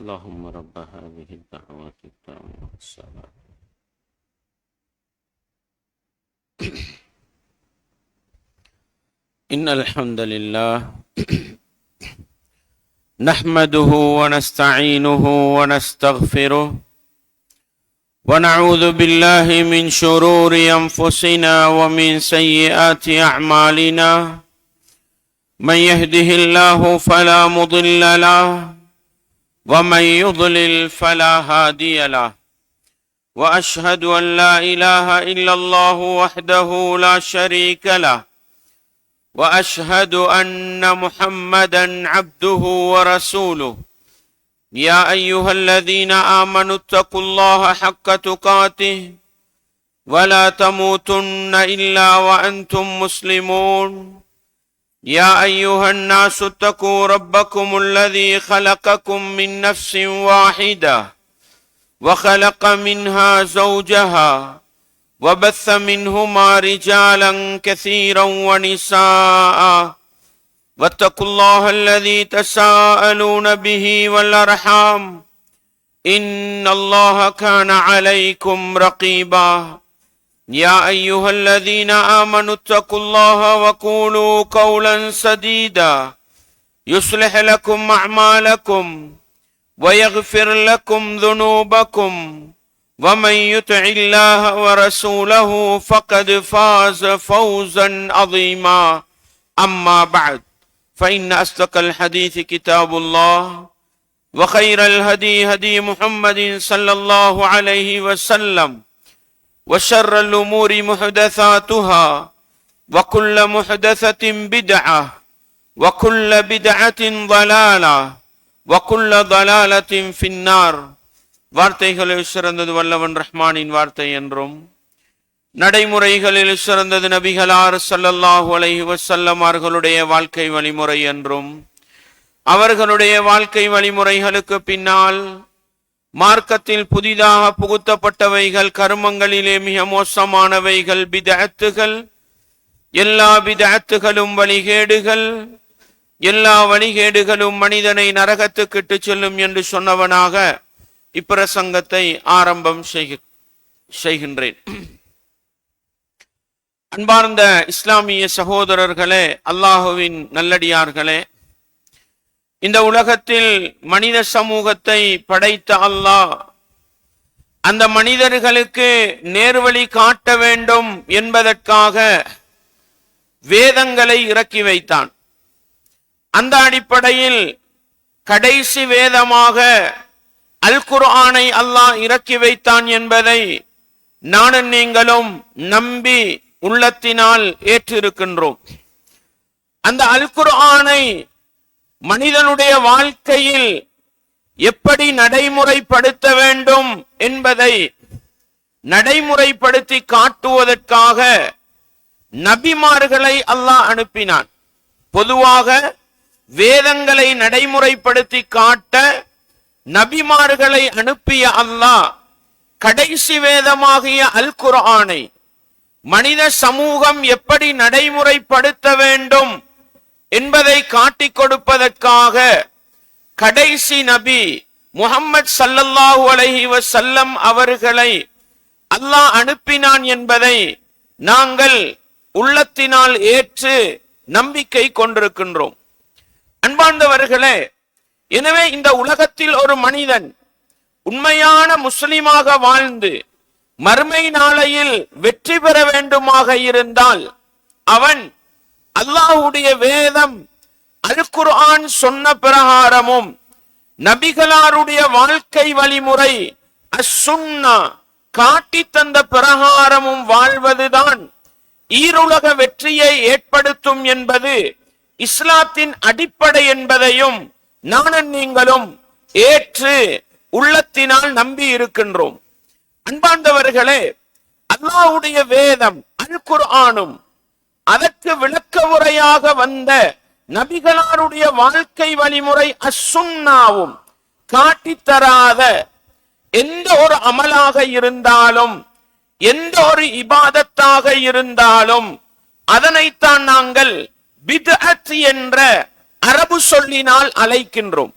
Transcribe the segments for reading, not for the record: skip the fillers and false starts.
اللهم رب هذه الدعوات التامة والصلاة إن الحمد لله نحمده ونستعينه ونستغفره ونعوذ بالله من شرور أنفسنا ومن سيئات أعمالنا من يهده الله فلا مضل له ومن يضلل فلا هادي له وأشهد أن لا إله إلا الله وحده لا شريك له وأشهد أن محمدا عبده ورسوله يا أيها الذين آمنوا اتقوا الله حق تقاته ولا تموتن إلا وأنتم مسلمون يا أيها الناس اتقوا ربكم الذي خلقكم من نفس واحدة وخلق منها زوجها وبث منهما رجالا كثيرا ونساء واتقوا الله الذي تساءلون به والأرحام إن الله كان عليكم رقيبا يا أيها الذين آمنوا اتقوا الله وقولوا قولا سديدا يصلح لكم أعمالكم ويغفر لكم ذنوبكم ومن يطع الله ورسوله فقد فاز فوزا عظيما أما بعد فإن أصدق الحديث كتاب الله وخير الهدي هدي محمد صلى الله عليه وسلم وشر الأمور محدثاتها وكل محدثة بدعة وكل بدعة ضلالة وكل ضلالة في النار. வார்த்தைகளில் சிறந்தது வல்லவன் ரஹ்மானின் வார்த்தை என்றும், நடைமுறைகளில் சிறந்தது நபிகளார் ஸல்லல்லாஹு அலைஹி வஸல்லம் அவர்களுடைய வாழ்க்கை வழிமுறை என்றும், அவர்களுடைய வாழ்க்கை வழிமுறைகளுக்கு பின்னால் மார்க்கத்தில் புதிதாக புகுத்தப்பட்டவைகள், கர்மங்களிலே மிக மோசமானவைகள் பித்அத்துகள், எல்லா பித்அத்துகளும் வழிகேடுகள், எல்லா வழிகேடுகளும் மனிதனை நரகத்துக்கு இட்டுச் செல்லும் என்று சொன்னவனாக இப்பிரசங்கத்தை ஆரம்பம் செய்கின்றேன். அன்பார்ந்த இஸ்லாமிய சகோதரர்களே, அல்லாஹுவின் நல்லடியார்களே, இந்த உலகத்தில் மனித சமூகத்தை படைத்த அல்லாஹ் அந்த மனிதர்களுக்கு நேர்வழி காட்ட வேண்டும் என்பதற்காக வேதங்களை இறக்கி வைத்தான். அந்த அடிப்படையில் கடைசி வேதமாக அல் குர்ஆனை அல்லாஹ் இறக்கி வைத்தான் என்பதை நானும் நீங்களும் நம்பி உள்ளத்தினால் ஏற்றிருக்கின்றோம். அந்த அல் குர்ஆனை மனிதனுடைய வாழ்க்கையில் எப்படி நடைமுறைப்படுத்த வேண்டும் என்பதை நடைமுறைப்படுத்தி காட்டுவதற்காக நபிமார்களை அல்லாஹ் அனுப்பினான். பொதுவாக வேதங்களை நடைமுறைப்படுத்தி காட்ட நபிமார்களை அனுப்பிய அல்லாஹ் கடைசி வேதமாகிய அல் குர்ஆனை மனித சமூகம் எப்படி நடைமுறைப்படுத்த வேண்டும் என்பதை காட்டிக் கொடுப்பதற்காக கடைசி நபி முஹம்மது ஸல்லல்லாஹு அலைஹி வஸல்லம் அவர்களை அல்லாஹ் அனுப்பினான் என்பதை நாங்கள் உள்ளத்தினால் ஏற்று நம்பிக்கை கொண்டிருக்கின்றோம். அன்பார்ந்தவர்களே, எனவே இந்த உலகத்தில் ஒரு மனிதன் உண்மையான முஸ்லிமாக வாழ்ந்து மறுமை நாளையில் வெற்றி பெற வேண்டுமாக இருந்தால் அவன் அல்லாஹ்வுடைய வேதம் அல் குர்ஆன் சொன்ன பிரகாரமும் நபிகளாருடைய வாழ்க்கை வழிமுறை அஸ்-சுன்னா காட்டி தந்த பிரகாரமும் வாழ்வதுதான் ஈருலக வெற்றியை ஏற்படுத்தும் என்பது இஸ்லாத்தின் அடிப்படை என்பதையும் நானும் நீங்களும் ஏற்று உள்ளத்தினால் நம்பி இருக்கின்றோம். அன்பார்ந்தவர்களே, அல்லாஹ்வுடைய வேதம் அல் குர்ஆனும் அதற்கு விளக்க உரையாக வந்த நபிகளாருடைய வாழ்க்கை வழிமுறை அஸ்-சுன்னாவும் காட்டித்தராத எந்த ஒரு அமலாக இருந்தாலும், எந்த ஒரு இபாதத்தாக இருந்தாலும் அதனைத்தான் நாங்கள் பித்அத் என்ற அரபு சொல்லினால் அழைக்கின்றோம்.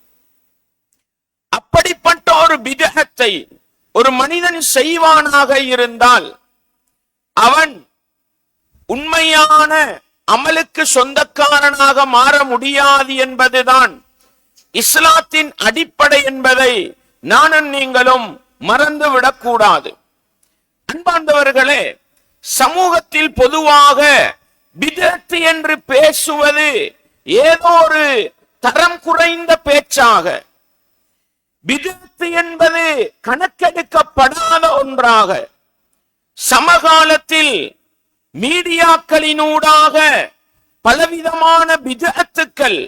அப்படி ஒரு பிதஅத்தை ஒரு மனிதன் செய்வானாக இருந்தால் அவன் உண்மையான அமலுக்கு சொந்தக்காரனாக மாற முடியாது என்பதுதான் இஸ்லாத்தின் அடிப்படை என்பதை நானும் நீங்களும் மறந்துவிடக் கூடாது. அன்பார்ந்தவர்களே, சமூகத்தில் பொதுவாக பிதஅத் என்று பேசுவது ஏதோ ஒரு தரம் குறைந்த பேச்சாக, பிதஅத் என்பது கணக்கெடுக்கப்படாத ஒன்றாக சமகாலத்தில் மீடியாக்களினூடாக பலவிதமான பிதஅத்துக்கள்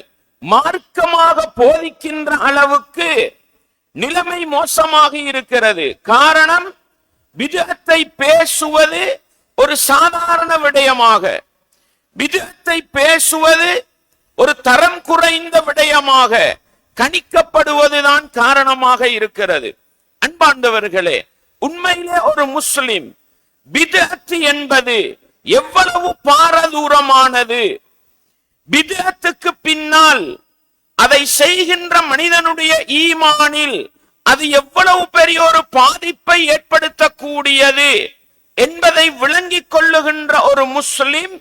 மார்க்கமாக போதிக்கின்ற அளவுக்கு நிலைமை மோசமாக இருக்கிறது. காரணம், பிதஅத்தை பேசுவது ஒரு சாதாரண விடயமாக, பிதஅத்தை பேசுவது ஒரு தரம் குறைந்த விடயமாக கணிக்கப்படுவதுதான் காரணமாக இருக்கிறது. அன்பார்ந்தவர்களே, உண்மையிலே ஒரு முஸ்லிம் பிதஅத் என்பது எவ்வளவு பாரதூரமானது, பிதஅத்துக்கு பின்னால் அதை செய்கின்ற மனிதனுடைய ஈமானில் அது எவ்வளவு பெரிய ஒரு பாதிப்பை ஏற்படுத்தக்கூடியது என்பதை விளங்கிக் கொள்ளுகின்ற ஒரு முஸ்லிம்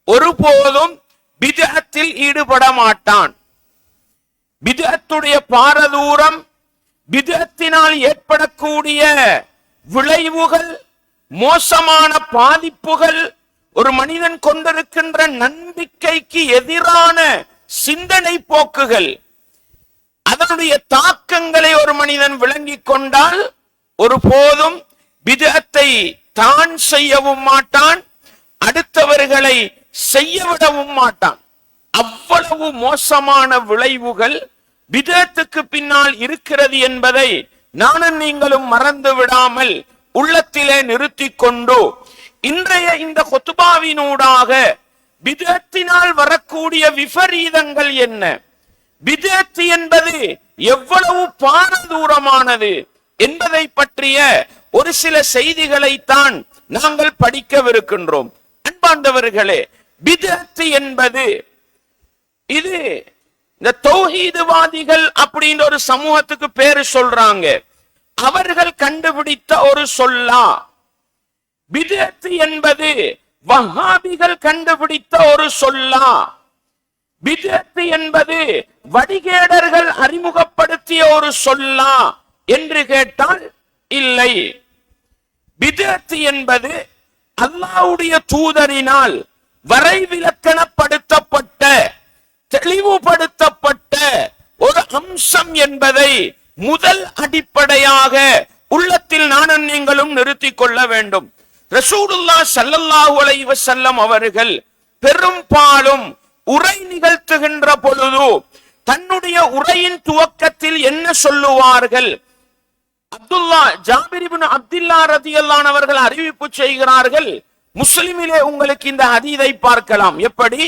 ஒருபோதும் பிதஅத்தில் ஈடுபட மாட்டான். பிதஅத்துடைய பாரதூரம், பிதஅத்தினால் ஏற்படக்கூடிய விளைவுகள், மோசமான பாதிப்புகள், ஒரு மனிதன் கொண்டிருக்கின்ற நம்பிக்கைக்கு எதிரான சிந்தனை போக்குகள், அதனுடைய தாக்கங்களை ஒரு மனிதன் விளங்கிக் கொண்டால் ஒருபோதும் பிதஅத்தை தான் செய்யவும் மாட்டான், அடுத்தவர்களை செய்ய விடவும் மாட்டான். அவ்வளவு மோசமான விளைவுகள் பிதஅத்துக்கு பின்னால் இருக்கிறது என்பதை நானும் நீங்களும் மறந்து விடாமல் உள்ளத்திலே நிறுத்திக் கொண்டு இன்றைய இந்த குத்பாவினூடாக பிதஅத்தினால் வரக்கூடிய விபரீதங்கள் என்ன, பிதஅத் என்பது எவ்வளவு பாரதூரமானது என்பதை பற்றிய ஒரு சில செய்திகளைத்தான் நாங்கள் படிக்கவிருக்கின்றோம். அன்பார்ந்தவர்களே, பிதஅத் என்பது இது இந்த தௌஹீதுவாதிகள் அப்படின்ற ஒரு சமூகத்துக்கு பேரு சொல்றாங்க, அவர்கள் கண்டுபிடித்த ஒரு சொல்லா. பிதஅத் என்பது வஹாபிகள் கண்டுபிடித்த ஒரு சொல்லா. பிதஅத் என்பது வடிகேடர்கள் அறிமுகப்படுத்திய ஒரு சொல்லா என்று கேட்டால் இல்லை. பிதஅத் என்பது அல்லாஹ்வுடைய தூதரினால் வரைவிலக்கணப்படுத்தப்பட்ட, தெளிவுபடுத்தப்பட்ட ஒரு அம்சம் என்பதை முதல் அடிப்படையாக உள்ளத்தில் நானும் நீங்களும் நிறுத்திக் கொள்ள வேண்டும். ரசூலுல்லாஹ் ஸல்லல்லாஹு அலைஹி வஸல்லம் அவர்கள் பெரும்பாலும் உரை நிகழ்த்துகின்ற பொழுது தன்னுடைய உரையின் துவக்கத்தில் என்ன சொல்லுவார்கள்? ஜாபிர் இப்னு அப்துல்லாஹ் ரலியல்லாஹு அன்ஹு அவர்கள் அறிவிப்பு செய்கிறார்கள். முஸ்லிமிலே உங்களுக்கு இந்த ஹதீஸை பார்க்கலாம். எப்படி?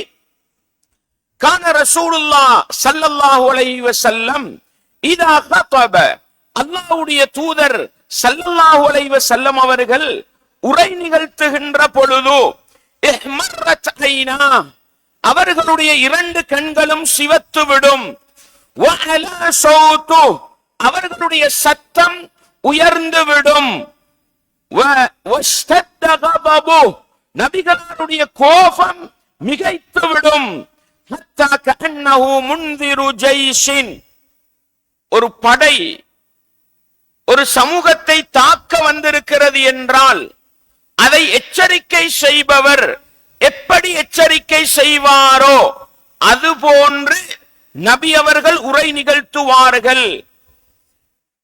கான ரசூலுல்லாஹ் ஸல்லல்லாஹு அலைஹி வஸல்லம் இதா கதப, அல்லாஹ்வுடைய தூதர் ஸல்லல்லாஹு அலைஹி வஸல்லம் அவர்கள் உரை நிகழ்த்துகின்ற பொழுது இஹ்மர்ரத் ஐனா, அவர்களுடைய இரண்டு கண்களும் சிவத்துவிடும். வஅலா ஸௌது, அவர்களுடைய சத்தம் உயர்ந்துவிடும். வஸ்தத்த கதபு, நபிகளுடைய கோபம் மிகைத்துவிடும். ஹத்தா கஅன்னஹு முன்திரு ஜைஷின், ஒரு படை ஒரு சமூகத்தை தாக்க வந்திருக்கிறது என்றால் அதை எச்சரிக்கை செய்பவர் எப்படி எச்சரிக்கை செய்வாரோ அதுபோன்று நபி அவர்கள் உரை நிகழ்த்துவார்கள்.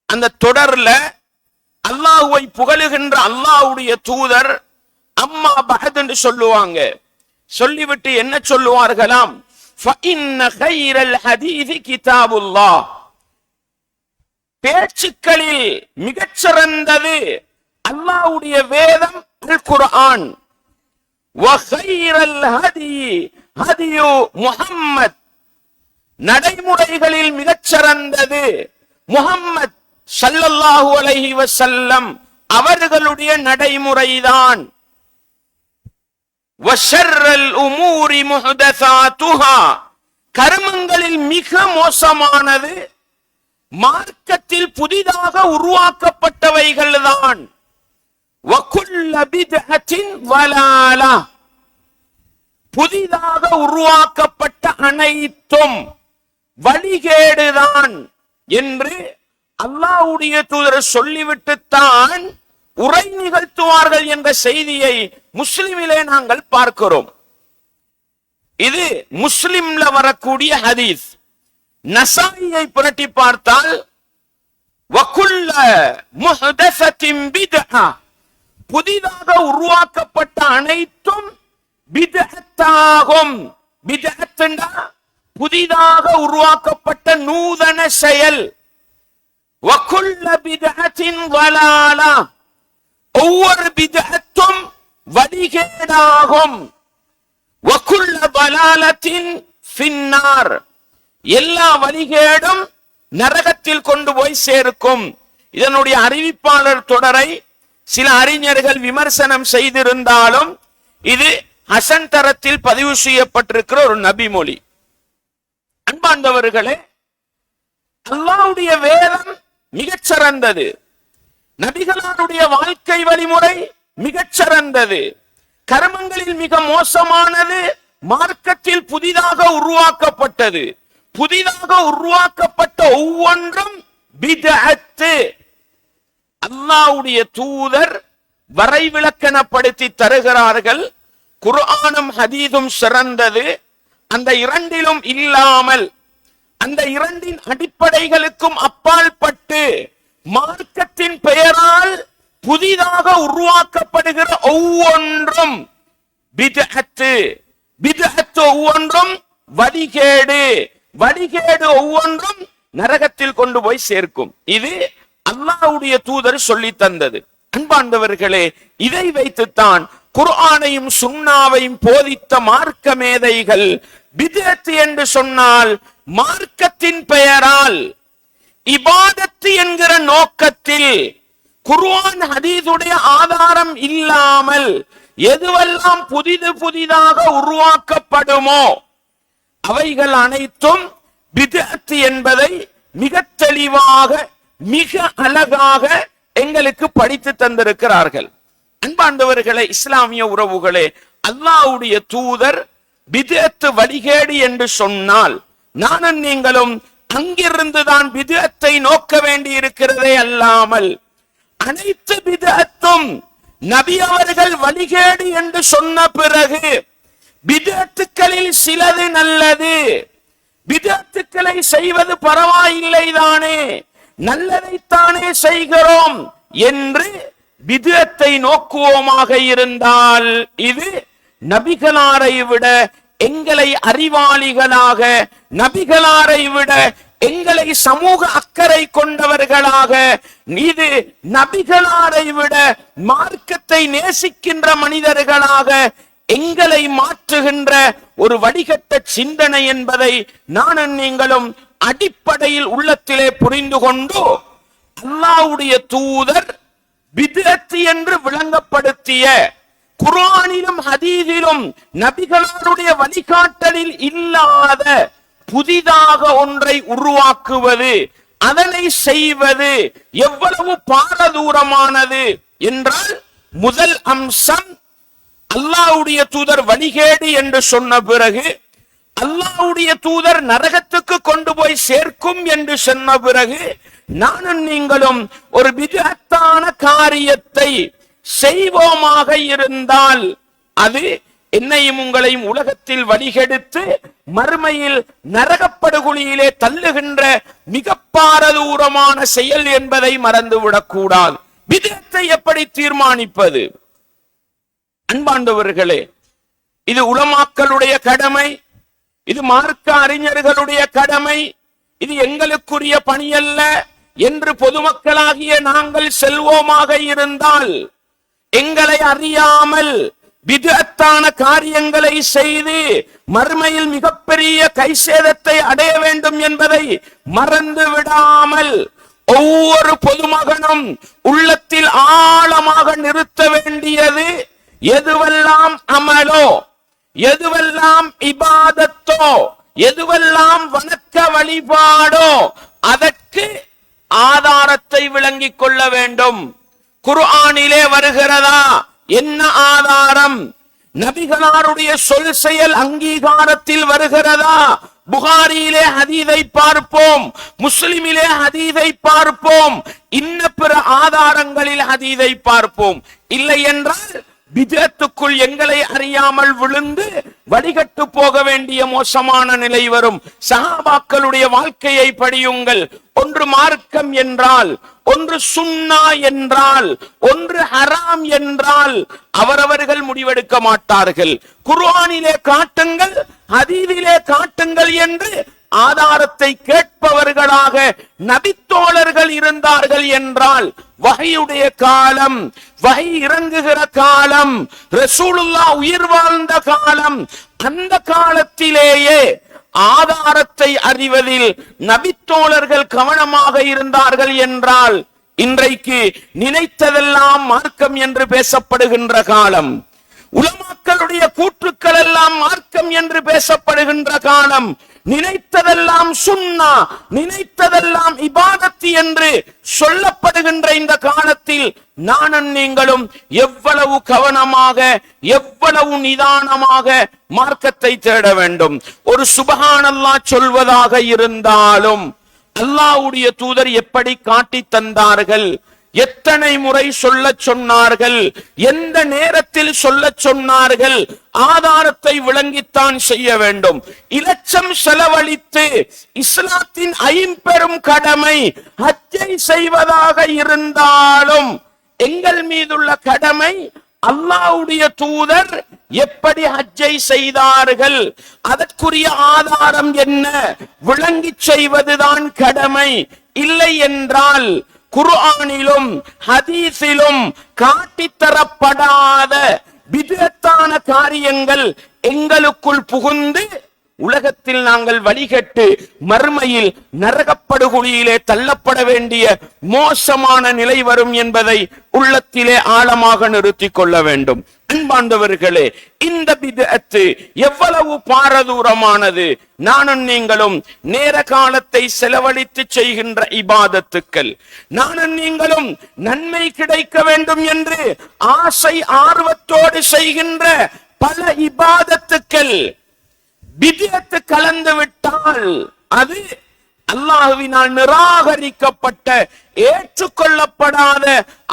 அந்த தொடர்ல அல்லாஹ்வை புகழுகின்ற அல்லாஹ்வுடைய தூதர் அம்மா பஹத் என்று சொல்லுவாங்க. சொல்லிவிட்டு என்ன சொல்லுவார்களாம்? ஃபஇன்ன கைரல் ஹதீஸி கிதாபுல்லாஹ், பேச்சுக்களில் மிகச்சிறந்தது அல்லாஹ்வுடைய வேதம் அல் குர்ஆன். வகைரல் ஹதி ஹதியு முஹம்மத், நடைமுறைகளில் மிகச்சிறந்தது முஹம்மத் ஸல்லல்லாஹு அலைஹி வஸல்லம் அவர்களுடைய நடைமுறைதான். வஷர்ரல் உமூரி முஹ்தஸாத்துஹா, கர்மங்களில் மிக மோசமானது மார்க்கத்தில் புதிதாக உருவாக்கப்பட்டவைகள் தான். புதிதாக உருவாக்கப்பட்ட அனைத்தும் வழிகேடுதான் என்று அல்லாஹ்வுடைய தூதர் சொல்லிவிட்டுத்தான் உரை நிகழ்த்துவார்கள் என்ற செய்தியை முஸ்லிமிலே நாங்கள் பார்க்கிறோம். இது முஸ்லிம்ல வரக்கூடிய ஹதீஸ். நசாயியை புரட்டி பார்த்தால் வகுல்ல முஹ்தஸத்தின் பித்ஆ, புதிதாக உருவாக்கப்பட்ட அனைத்தும் பித்அத்தாகும். பித்அத்துண்டா புதிதாக உருவாக்கப்பட்ட நூதன செயல். வகுல்ல பித்அத்தின் வலாலா, ஒவ்வொரு பித்அத்தும் வழிகேடாகும். வகுல்ல வலாலத்தின் ஃபின்னார், எல்லா வழிகேடும் நரகத்தில் கொண்டு போய் சேர்க்கும். இதனுடைய அறிவிப்பாளர் தொடரை சில அறிஞர்கள் விமர்சனம் செய்திருந்தாலும் இது ஹசன் தரத்தில் பதிவு செய்யப்பட்டிருக்கிற ஒரு நபி மொழி. அன்பார்ந்தவர்களே, அல்லாஹ்வுடைய வேதம் மிகச் சிறந்தது, நபிகளாருடைய வாழ்க்கை வழிமுறை மிகச் சிறந்தது. கர்மங்களில் மிக மோசமானது மார்க்கத்தில் புதிதாக உருவாக்கப்பட்டது. புதிதாக உருவாக்கப்பட்ட ஒவ்வொன்றும் பித்அத்து. அல்லாஹ்வுடைய தூதர் வரைவிலக்கணப்படுத்தி தருகிறார்கள். குர்ஆனும் ஹதீஸும் சிறந்தது. அந்த இரண்டிலும் இல்லாமல், அந்த இரண்டின் அடிப்படைகளுக்கும் அப்பால் பட்டு மார்க்கத்தின் பெயரால் புதிதாக உருவாக்கப்படுகிற ஒவ்வொன்றும் பித்அத்து. பித்அத்து ஒவ்வொன்றும் வழிகேடு. வழிகேடு ஒவ்வொன்றும் நரகத்தில் கொண்டு போய் சேர்க்கும். இது அல்லாஹ்வுடைய தூதர் சொல்லி தந்தது. அன்பார்ந்தவர்களே, இதை வைத்துத்தான் குர்ஆனையும் சுன்னாவையும் போதித்த மார்க்க மேதைகள் பித்அத் என்று சொன்னால் மார்க்கத்தின் பெயரால் இபாதத்து என்கிற நோக்கத்தில் குர்ஆன் ஹதீஸுடைய ஆதாரம் இல்லாமல் எதுவெல்லாம் புதிதாக உருவாக்கப்படுமோ அவைகள் அனைத்தும் பித்அத் என்பதை மிக தெளிவாக மிக அழகாக எங்களுக்கு படித்து தந்திருக்கிறார்கள். அன்பாண்டவர்களே, இஸ்லாமிய உறவுகளே, அல்லாஹ்வுடைய தூதர் பித்அத் வழிகேடு என்று சொன்னால் நானும் நீங்களும் அங்கிருந்துதான் பித்அத்தை நோக்க வேண்டி இருக்கிறதே அல்லாமல் அனைத்து பித்அத்தும் நபி அவர்கள் வழிகேடு என்று சொன்ன பிறகு பித்அத்துக்களில் சிலது நல்லது, பித்அத்துக்களை செய்வது பரவாயில்லை தானே, நல்லதைத்தானே செய்கிறோம் என்று பித்அத்தை நோக்குவோமாக இருந்தால் இது நபிகளாரை விட எங்களை அறிவாளிகளாக, நபிகளாரை விட எங்களை சமூக அக்கறை கொண்டவர்களாக, இது நபிகளாரை விட மார்க்கத்தை நேசிக்கின்ற மனிதர்களாக எங்களை மாற்றுகின்ற ஒரு வடிகட்ட சிந்தனை என்பதை நானும் நீங்களும் அடிப்படையில் உள்ளத்திலே புரிந்து கொண்டு அல்லாஹ்வுடைய தூதர் பித்அத் என்று விளங்கப்படுத்திய குர்ஆனிலும் ஹதீஸிலும் நபிகளாருடைய வழிகாட்டலில் இல்லாத புதிதாக ஒன்றை உருவாக்குவது, அதனை செய்வது எவ்வளவு பாரதூரமானது என்றால், முதல் அம்சம் அல்லாஹ்வுடைய தூதர் வழிகேடு என்று சொன்ன பிறகு அல்லாஹ்வுடைய தூதர் நரகத்துக்கு கொண்டு போய் சேர்க்கும் என்று சொன்ன பிறகு நானும் நீங்களும் ஒரு பித்அத்தான காரியத்தை செய்வோமாக இருந்தால் அது என்னையும் உங்களையும் உலகத்தில் வழிகெடுத்து மறுமையில் நரகப்படுகொலியிலே தள்ளுகின்ற மிக பாரதூரமான செயல் என்பதை மறந்துவிடக் கூடாது. பித்அத்தை எப்படி தீர்மானிப்பது? அன்பாண்டவர்களே, இது உலமாக்களுடைய கடமை, இது மார்க்க அறிஞர்களுடைய கடமை, இது எங்களுக்குரிய பணியல்ல என்று பொதுமக்களாகிய நாங்கள் செல்வோமாக இருந்தால் எங்களை அறியாமல் பித்அத்தான காரியங்களை செய்து மறுமையில் மிகப்பெரிய கைசேதத்தை அடைய வேண்டும் என்பதை மறந்து விடாமல் ஒவ்வொரு பொதுமகனும் உள்ளத்தில் ஆழமாக நிறுத்த வேண்டியது, எதுவெல்லாம் அமலோ, எதுவெல்லாம் இபாதத்தோ, எதுவெல்லாம் வணக்க வழிபாடோ அதற்கு ஆதாரத்தை விளங்கிக் கொள்ள வேண்டும். குர்ஆனிலே வருகிறதா? என்ன ஆதாரம்? நபிகளாருடைய சொல் செயல் அங்கீகாரத்தில் வருகிறதா? புகாரியிலே ஹதீதை பார்ப்போம், முஸ்லிமிலே ஹதீதை பார்ப்போம், இன்ன பிற ஆதாரங்களில் ஹதீதை பார்ப்போம். இல்லை என்றால் பிதஅத்துக்குள் எங்களை அறியாமல் விழுந்து வடிகட்டு போக வேண்டிய மோசமான நிலை வரும். சஹாபாக்களுடைய வாழ்க்கையை படியுங்கள். ஒன்று மார்க்கம் என்றால், ஒன்று சுன்னா என்றால், ஒன்று ஹராம் என்றால் அவரவர்கள் முடிவெடுக்க மாட்டார்கள். குர்ஆனிலே காட்டுங்கள், ஹதீஸிலே காட்டுங்கள் என்று ஆதாரத்தை கேட்பவர்களாக நபித்தோழர்கள் இருந்தார்கள் என்றால், வஹீயுடைய காலம், வஹீ இறங்குகிற காலம், ரசூலுல்லாஹ் உயிர் வாழ்ந்த காலம், அந்த காலத்திலேயே ஆதாரத்தை அறிவதில் நபித்தோழர்கள் கவனமாக இருந்தார்கள் என்றால், இன்றைக்கு நினைத்ததெல்லாம் மார்க்கம் என்று பேசப்படுகின்ற காலம், உலமாக்களுடைய கூற்றுக்கள் எல்லாம் மார்க்கம் என்று பேசப்படுகின்ற காலம், நினைத்ததெல்லாம் சுன்னா, நினைத்ததெல்லாம் இபாதத் என்று சொல்லப்படுகின்ற இந்த காலத்தில் நானும் நீங்களும் எவ்வளவு கவனமாக, எவ்வளவு நிதானமாக மார்க்கத்தை தேட வேண்டும். ஒரு சுப்ஹானல்லாஹ் சொல்வதாக இருந்தாலும் அல்லாஹ்வுடைய தூதர் எப்படி காட்டி தந்தார்கள், எத்தனை முறை சொல்ல சொன்னார்கள், எந்த நேரத்தில் சொல்ல சொன்னார்கள், ஆதாரத்தை விளங்கித்தான் செய்ய வேண்டும். இலட்சம் செலவழித்து இஸ்லாத்தின் ஐம்பெரும் கடமை ஹஜ்ஜை செய்வதாக இருந்தாலும் எங்கள் மீதுள்ள கடமை அல்லாஹ்வுடைய தூதர் எப்படி ஹஜ்ஜை செய்தார்கள், அதற்குரிய ஆதாரம் என்ன, விளங்கிச் செய்வதுதான் கடமை. இல்லை என்றால் குர்ஆனிலும் ஹதீஸிலும் காட்டித்தரப்படாத பிதஅத்தான காரியங்கள் எங்களுக்குள் புகுந்து உலகத்தில் நாங்கள் வழிகட்டு மறுமையில் நரகப்படுகொலியிலே தள்ளப்பட வேண்டிய மோசமான நிலை வரும் என்பதை உள்ளத்திலே ஆழமாக நிறுத்திக் கொள்ள வேண்டும். அன்பாண்டவர்களே, இந்த பிதஅத்து எவ்வளவு பாரதூரமானது. நானும் நீங்களும் நேர காலத்தை செலவழித்து செய்கின்ற இபாதத்துக்கள், நானும் நீங்களும் நன்மை கிடைக்க வேண்டும் என்று ஆசை ஆர்வத்தோடு செய்கின்ற பல இபாதத்துக்கள் பிதஅத்து கலந்து விட்டால் அது அல்லாஹ்வினால் நிராகரிக்கப்பட்ட, ஏற்றுக்கொள்ளப்படாத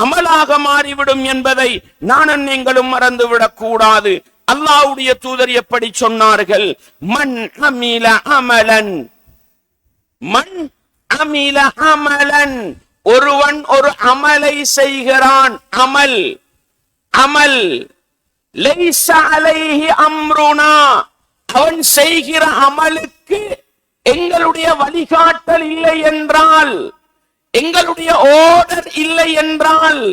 அமலாக மாறிவிடும் என்பதை நானும் நீங்களும் மறந்துவிடக் கூடாது. அல்லாஹ்வுடைய தூதர் எப்படி சொன்னார்கள்? மன் அமில அமலன், மன் அமில அமலன், ஒருவன் ஒரு அமலை செய்கிறான், அமல் அமல் லைஸ அலைஹி அம்ருனா, அவன் செய்கிற அமலுக்கு எங்களுடைய வழிகாட்டல் இல்லை என்றால், எங்களுடைய ஆர்டர் இல்லை என்றால்,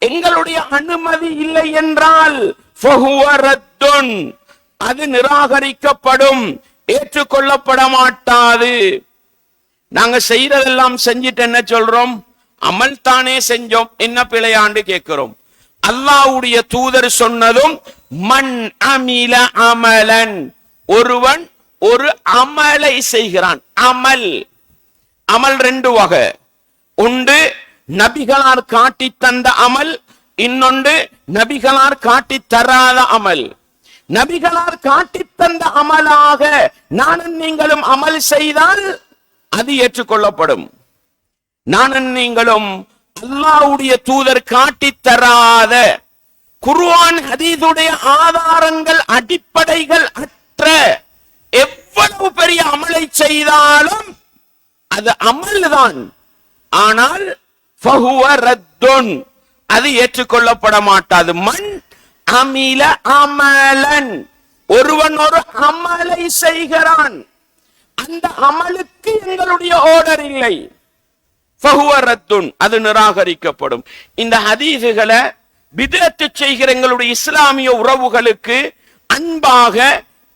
எங்களுடைய அனுமதி இல்லை என்றால் ஃபஹுவ ரத்துன், அது நிராகரிக்கப்படும், ஏற்றுக்கொள்ளப்பட மாட்டாது. நாங்க செய்யறதெல்லாம் செஞ்சிட்டு என்ன சொல்றோம்? அமல் தானே செஞ்சோம், என்ன பிழையாண்டு கேட்கிறோம். அல்லாஹ்வுடைய தூதர் சொன்னதும் மன் அமில அமலன், ஒருவன் ஒரு அமலை செய்கிறான். அமல், அமல் ரெண்டு வகை. ஒன்று நபிகளார் காட்டி தந்த அமல், இன்னொன்று நபிகளார் காட்டி தராத அமல். நபிகளார் காட்டி தந்த அமலாக நானும் நீங்களும் அமல் செய்தால் அது ஏற்றுக்கொள்ளப்படும். நானும் நீங்களும் அல்லாஹ்வுடைய தூதர் காட்டி தராத, குர்ஆன் ஹதீஸுடைய ஆதாரங்கள் அடிப்படைகள் அற்ற எவ்வளவு பெரிய அமலை செய்தாலும் அது அமல்தான், ஆனால் ஃபஹுவ ரத்துன், அது ஏற்றுக்கொள்ளப்பட மாட்டாது. மன் அமில அமலன், ஒருவன் ஒரு அமலை செய்கிறான், அந்த அமலுக்கு எங்களுடைய ஆர்டர் இல்லை, ஃபஹுவ ரத்துன், அது நிராகரிக்கப்படும். இந்த ஹதீஸுகளை பிதஅத்து செய்கிற எங்களுடைய இஸ்லாமிய உறவுகளுக்கு அன்பாக,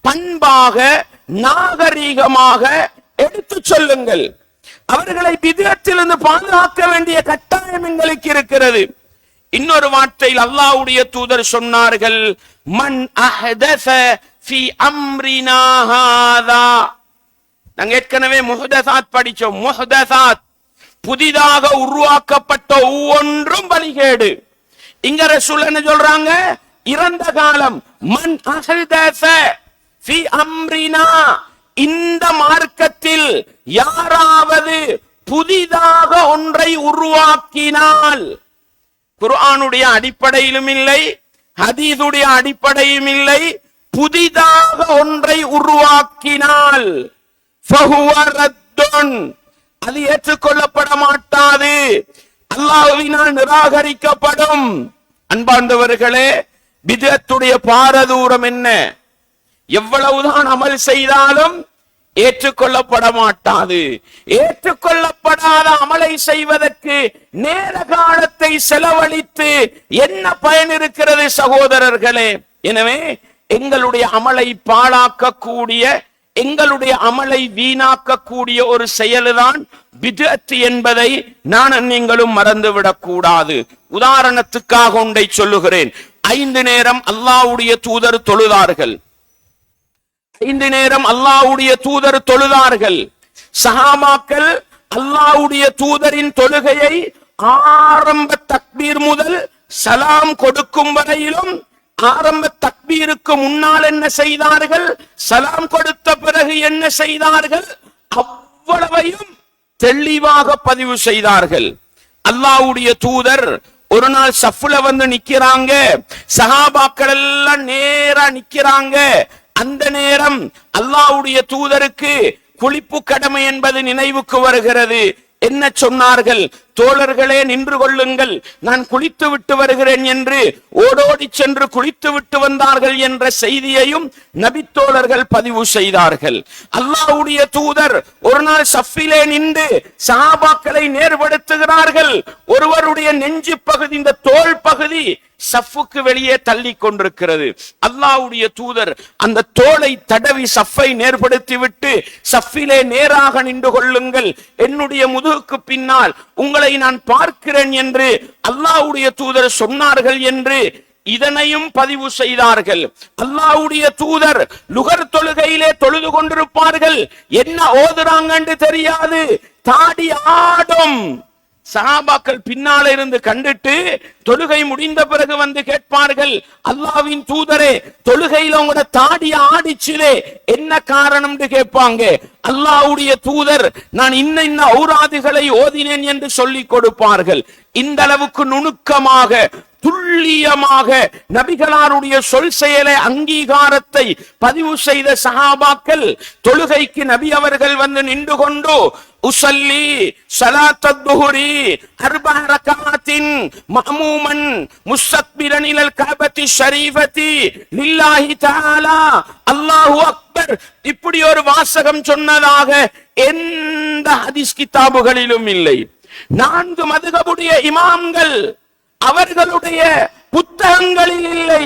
பண்பாக, நாகரீகமாக எடுத்து சொல்லுங்கள். அவர்களை பிதஅத்திலிருந்து பாதுகாக்க வேண்டிய கட்டாயம் எங்களுக்கு இருக்கிறது. இன்னொரு வார்த்தையில் அல்லாஹ்வுடைய தூதர் சொன்னார்கள், மன் அஹ்தஸ ஃபீ அம்ரினா ஹாதா, நாங்க ஏற்கனவே முஹ்தசாத் படிச்சோம். முஹ்தசாத் புதிதாக உருவாக்கப்பட்ட ஒவ்வொன்றும் வழிகேடு. இங்க ரசூல் என்ன சொல்றாங்க? இறந்த காலம். மன் அஹ்தஸ ஃபி அம்ரினா, இந்த மார்க்கத்தில் யாராவது புதிதாக ஒன்றை உருவாக்கினால், குர்ஆனுடைய அடிப்படையிலும் இல்லை, ஹதீஸுடைய அடிப்படையும் இல்லை, புதிதாக ஒன்றை உருவாக்கினால் ஃபஹுவ ரத்துன், அது ஏற்றுக்கொள்ளப்பட மாட்டாது, அல்லாஹ்வினால் நிராகரிக்கப்படும். அன்பார்ந்தவர்களே, பித்அத்துடைய பாரதூரம் என்ன? எவ்வளவுதான் அமல் செய்தாலும் ஏற்றுக்கொள்ளப்பட மாட்டாது. ஏற்றுக்கொள்ளப்படாத அமலை செய்வதற்கு நேர காலத்தை செலவழித்து என்ன பயன் இருக்கிறது சகோதரர்களே? எனவே எங்களுடைய அமலை பாழாக்கக்கூடிய, எங்களுடைய அமலை வீணாக்கக்கூடிய ஒரு செயல்தான் பித்அத் என்பதை நான் நீங்களும் மறந்துவிடக் கூடாது. உதாரணத்துக்காக ஒன்றை சொல்லுகிறேன். 5 நேரம் அல்லாஹ்வுடைய தூதர் தொழுதார்கள். 5 நேரம் அல்லாஹ்வுடைய தூதர் தொழுதார்கள். சஹாபாக்கள் அல்லாஹ்வுடைய தூதரின் தொழுகையை ஆரம்ப தக்பீர் முதல் சலாம் கொடுக்கும் வரையிலும், ஆரம்ப தக்பீருக்கு முன்னால் என்ன செய்தார்கள், சலாம் கொடுத்த பிறகு என்ன செய்தார்கள், அவ்வளவையும் தெளிவாக பதிவு செய்தார்கள். அல்லாஹ்வுடைய தூதர் ஒரு நாள் சஃப்ல வந்து நிக்கிறாங்க, சஹாபாக்கள் எல்லாம் நேரா நிக்கிறாங்க. அந்த நேரம் அல்லாஹ்வுடைய தூதருக்கு குளிப்பு கடமை என்பது நினைவுக்கு வருகிறது. என்ன சொன்னார்கள்? தோழர்களே நின்று கொள்ளுங்கள், நான் குளித்து விட்டு வருகிறேன் என்று ஓடோடி சென்று குளித்து விட்டு வந்தார்கள் என்ற செய்தியையும் நபித்தோழர்கள் பதிவு செய்தார்கள். அல்லாஹ்வுடைய தூதர் ஒரு நாள் சஃபிலே நின்று சஹாபாக்களை நேர்படுத்துகிறார்கள். ஒருவருடைய நெஞ்சு பகுதி, இந்த தோல் பகுதி சஃப்புக்கு வெளியே தள்ளி கொண்டிருக்கிறது. அல்லாஹ்வுடைய தூதர் அந்த தோலை தடவி சஃப்பை நேர்படுத்தி விட்டு, சஃபிலே நேராக நின்று கொள்ளுங்கள், என்னுடைய முதுகுக்கு பின்னால் உங்களை நான் பார்க்கிறேன் என்று அல்லாஹ்வுடைய தூதர் சொன்னார்கள் என்று இதனையும் பதிவு செய்தார்கள். அல்லாஹ்வுடைய தூதர் லுகர் தொழுகையிலே தொழுது கொண்டிருப்பார்கள். என்ன ஓதுறாங்க என்று தெரியாது, தாடி ஆடும். சஹாபாக்கள் பின்னால இருந்து கண்டுட்டு தொழுகை முடிந்த பிறகு வந்து கேட்பார்கள், அல்லாஹ்வின் தூதரே, தொழுகையில உங்களோட தாடி ஆடிச்சுதே, என்ன காரணம் கேட்பாங்க. அல்லாஹ்வுடைய தூதர் நான் இன்ன ஔராதுகளை ஓதினேன் என்று சொல்லிக் கொடுப்பார்கள். இந்த அளவுக்கு நுணுக்கமாக, துல்லியமாக நபிகளாருடைய சொல் செயலை அங்கீகாரத்தை பதிவு செய்த சஹாபாக்கள் தொழுகைக்கு நபி அவர்கள் வந்து நின்று கொண்டு உஸல்லி ஸலாத்தத் துஹுரி 4 ரக்அத்தின் மஅமூமன் முஸ்தக்பிரன் இலல் கஅபத்தி ஷரீஃபத்தி லில்லாஹி தஆலா அல்லாஹு அக்பர், இப்படி ஒரு வாசகம் சொன்னதாக எந்த ஹதீஸ் கிதாபுகளிலும் இல்லை. 4 மதுஹபுடைய இமாம்கள் அவர்களுடைய புத்தகங்களில் இல்லை.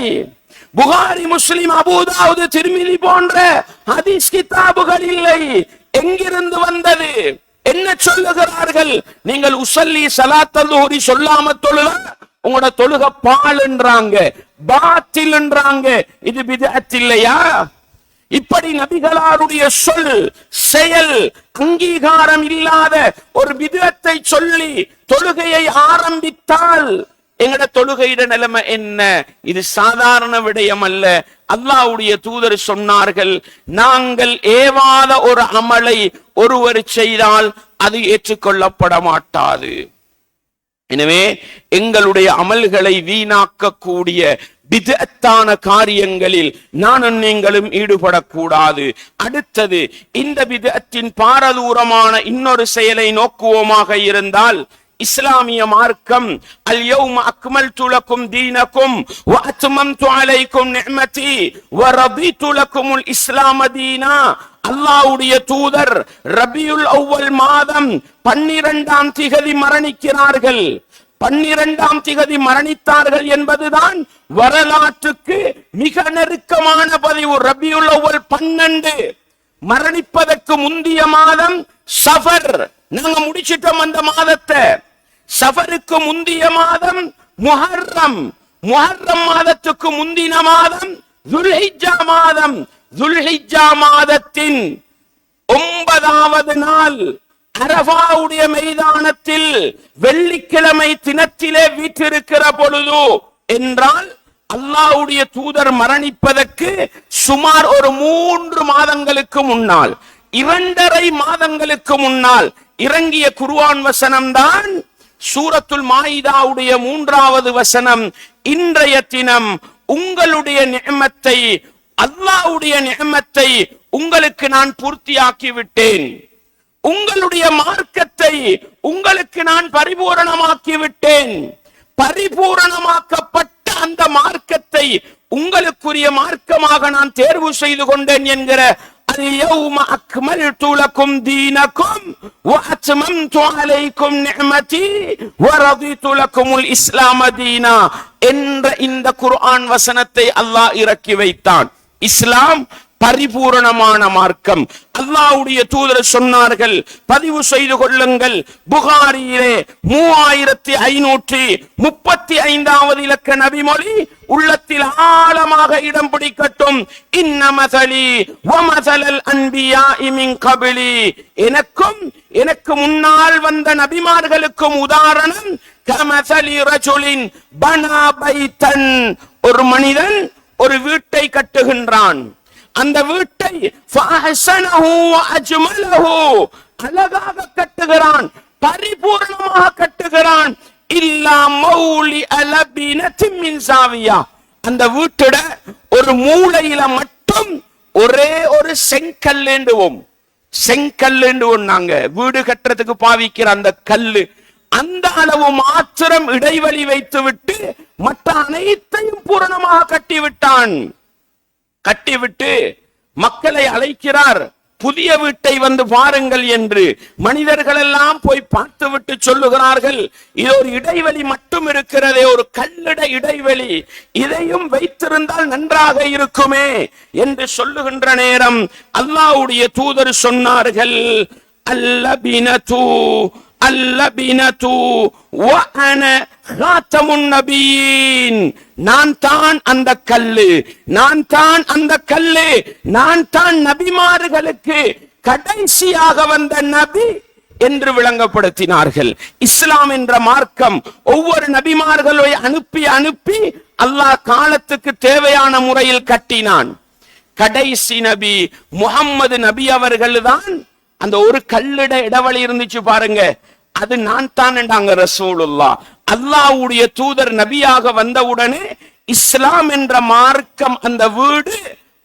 புகாரி, முஸ்லிம், அபூ தாவூத், திர்மிதி போன்ற ஹதீஸ் கிதாபுகள் இல்லை. எங்கிருந்து வந்தது? என்ன சொல்லுகிறார்கள்? நீங்கள் உஸல்லி ஸலாத்தல் லுஹ்ரி சொல்லாம தொழுதா உங்களோட தொழுக பால்ன்றாங்க, பாத்தில்ன்றாங்க. இது பித்அத் இல்லையா? இப்படி நபிகளாருடைய சொல் செயல் அங்கீகாரம் இல்லாத ஒரு பித்அத்தை சொல்லி தொழுகையை ஆரம்பித்தால் எங்கட தொழுகையிட நிலைமை என்ன? இது சாதாரண விடயம் அல்ல. அல்லாஹ்வுடைய தூதர் சொன்னார்கள், நாங்கள் ஏவாத ஒரு அமலை ஒருவர் செய்தால் அது ஏற்றுக்கொள்ளப்பட மாட்டாது. எனவே எங்களுடைய அமல்களை வீணாக்கக்கூடிய பித்அத்தான காரியங்களில் நானும் நீங்களும் ஈடுபடக்கூடாது. அடுத்தது, இந்த பித்அத்தின் பாரதூரமான இன்னொரு செயலை நோக்குவோமாக இருந்தால், இஸ்லாமிய மார்க்கம் அல் யௌம அக்மல்து லக்கும் தீனக்கும் வ அத்மம்து அலைக்கும் நிஅமதி வ ரதீது லக்குமுல் இஸ்லாம தீனா. அல்லாஹ்வுடைய தூதர் ரபியுல் அவ்வல் மாதம் 12ஆம் திகதி மரணிக்கிறார்கள். 12ஆம் திகதி மரணித்தார்கள் என்பதுதான் வரலாற்றுக்கு மிக நெருக்கமான பதிவு. ரபியுல் அவ்வல் 12, மரணிப்பதற்கு முந்திய மாதம் சஃபர். நாங்க முடிச்சிட்டோம் அந்த மாதத்தை. சஃபருக்கு முந்திய மாதம் முஹர்ரம். முஹர்ரம் மாதத்துக்கு முந்தின மாதம் துல்ஹிஜ்ஜா மாதம். துல்ஹிஜ்ஜா மாதத்தின் 9 30வது நாள் அரபாவுடைய மைதானத்தில் வெள்ளிக்கிழமை தினத்திலே வீற்றிருக்கிற பொழுது என்றால் அல்லாஹ்வுடைய தூதர் மரணிப்பதற்கு சுமார் ஒரு 3 மாதங்களுக்கு முன்னால், 2.5 மாதங்களுக்கு முன்னால் இறங்கிய குர்ஆன் வசனம்தான் சூரத்துல் மாயிதாவுடைய 3வது வசனம். இன்றைய தினம் உங்களுடைய நிஅமத்தை, அல்லாஹ்வுடைய நிஅமத்தை உங்களுக்கு நான் பூர்த்தியாக்கி விட்டேன், உங்களுடைய மார்க்கத்தை உங்களுக்கு நான் பரிபூரணமாக்கி விட்டேன், பரிபூரணமாக்கப்பட்ட அந்த மார்க்கத்தை உங்களுக்குரிய மார்க்கமாக நான் தேர்வு செய்து கொண்டேன் என்கிற اليوم أكملت لكم دينكم وأتممت عليكم نعمتي ورضيت لكم الإسلام دينا என்ற இந்த குர்ஆன் வசனத்தை அல்லாஹ் இறக்கி வைத்தான். இஸ்லாம் பரிபூரணமான மார்க்கம். அல்லாஹ்வுடைய தூதர் சொன்னார்கள், பதிவு செய்து கொள்ளுங்கள், புகாரியிலே 3535வது இலக்க நபிமொழி உள்ளத்தில் ஆழமாக இடம் பிடிக்கட்டும். இன்ன மஸலி வ மஸலல் அன்பியாஇ மின் கப்லி, எனக்கும் எனக்கு முன்னால் வந்த நபிமார்களுக்கும் உதாரணம் கமஸலி ரஜுலின் பனா பைத்தன், ஒரு மனிதன் ஒரு வீட்டை கட்டுகின்றான், அந்த வீட்டை ஃபஅஹ்ஸனஹு வ அஜ்மலஹு, அழகாக கட்டுகிறான், பரிபூர்ணமாக கட்டுகிறான். இல்லா மௌலி அலபினத்தின் மின் சாவியா, அந்த வீட்டோட ஒரு மூலையில மட்டும் ஒரே ஒரு செங்கல்லுண்டுவோம், செங்கல்லுண்டுவோம் நாங்க வீடு கட்டுறதுக்கு பாவிக்கிற அந்த கல்லு, அந்த அளவு மாத்திரம் இடைவெளி வைத்து விட்டு மற்ற அனைத்தையும் பூரணமாக கட்டிவிட்டான். கட்டிவிட்டு மக்களை அழைக்கிறார், புதிய வீட்டை வந்து பாருங்கள் என்று. மனிதர்கள் எல்லாம் போய் பார்த்துவிட்டு சொல்லுகிறார்கள், இது ஒரு இடைவெளி மட்டும் இருக்கிறதே, ஒரு கல்லிட இடைவெளி, இதையும் வைத்திருந்தால் நன்றாக இருக்குமே என்று சொல்லுகின்ற நேரம் அல்லாஹ்வுடைய தூதர் சொன்னார்கள், அல்லபினது அல்லபினது வ அன காத்தமுன் நபியின், நான் தான் அந்த கல்லு, நான் தான் அந்த கல்லு, நான் தான் நபிமார்களுக்கு கடைசியாக வந்த நபி என்று விளங்கப்படுத்தினார்கள். இஸ்லாம் என்ற மார்க்கம் ஒவ்வொரு நபிமார்களை அனுப்பி அனுப்பி அல்லாஹ் காலத்துக்கு தேவையான முறையில் கட்டினான். கடைசி நபி முஹம்மது நபி அவர்கள் தான் அந்த ஒரு கல்லிட இடைவெளி இருந்துச்சு பாருங்க, அது நான் தான் என்றாங்க ரசூலுல்லாஹ். அல்லாஹ்வுடைய தூதர் நபியாக வந்தவுடனே இஸ்லாம் என்ற மார்க்கம், அந்த வீடு